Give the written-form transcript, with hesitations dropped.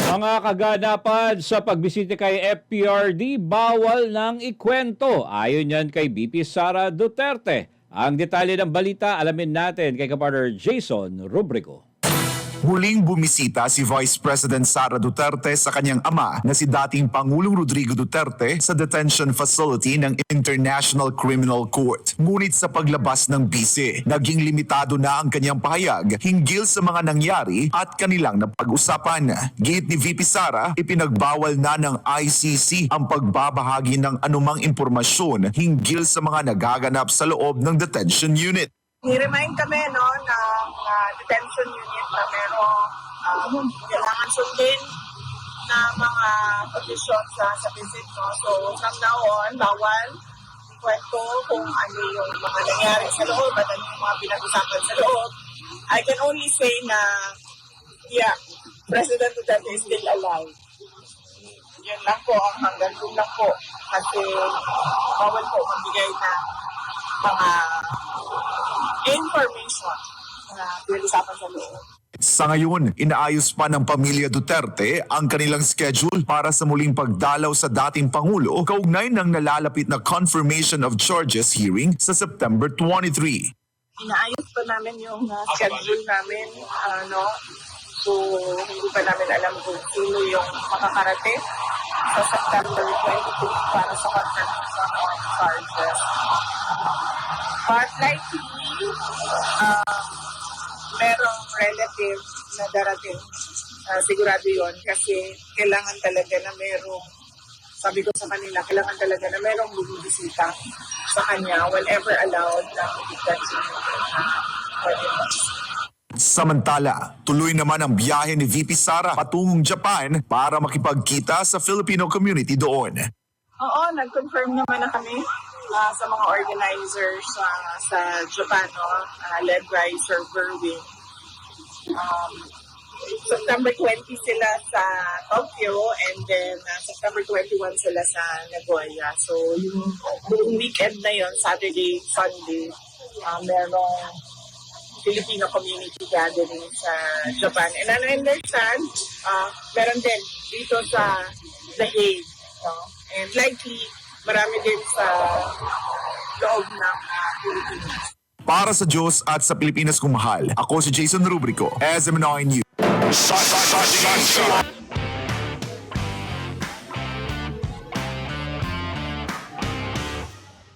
Mga kaganapan sa pagbisita kay FPRD, bawal ng ikwento. Ayon yan kay BP Sara Duterte. Ang detalye ng balita, alamin natin kay kapartner Jason Rubrico. Muling bumisita si Vice President Sara Duterte sa kanyang ama na si dating Pangulong Rodrigo Duterte sa detention facility ng International Criminal Court. Ngunit sa paglabas ng bise, naging limitado na ang kanyang pahayag hinggil sa mga nangyari at kanilang napag-usapan. Gate ni VP Sara, ipinagbawal na ng ICC ang pagbabahagi ng anumang impormasyon hinggil sa mga nagaganap sa loob ng detention unit. I-remind kami ng detention unit na merong kailangan sundin na mga conditions sa visit. No? So from now on, bawal kwento kung ano yung mga nangyari sa loob at ano yung mga pinag-usapan sa loob. I can only say na, yeah, President Duterte is still alive. Yun lang po, ang hanggang doon lang po. Kasi bawal po magbigay na mga information na pinag-usapan sa loob. Sa ngayon, inaayos pa ng pamilya Duterte ang kanilang schedule para sa muling pagdalaw sa dating Pangulo kaugnay ng nalalapit na confirmation of charges hearing sa September 23. Inaayos pa namin yung schedule namin. So, hindi pa namin alam kung sino yung makakarating sa September 22 para sa confirmation of charges. But likely, merong relative na darating. Sigurado yun kasi kailangan talaga na merong, sabi ko sa kanila, kailangan talaga na merong bumibisita sa kanya whenever allowed na detention. Samantala, tuloy naman ang biyahe ni VP Sara patungong Japan para makipagkita sa Filipino community doon. Oo, nag-confirm naman na kami sa mga organizers sa Japan, led by Sir Berwin. September 20 sila sa Tokyo and then September 21 sila sa Nagoya. So yung buong weekend na yon, Saturday, Sunday, merong Filipino community gathering sa Japan. And I understand, meron din dito sa The Hague. No? And likely, marami din sa loob ng Pilipinas. Para sa Diyos at sa Pilipinas kung mahal, ako si Jason Rubrico, SMNI News.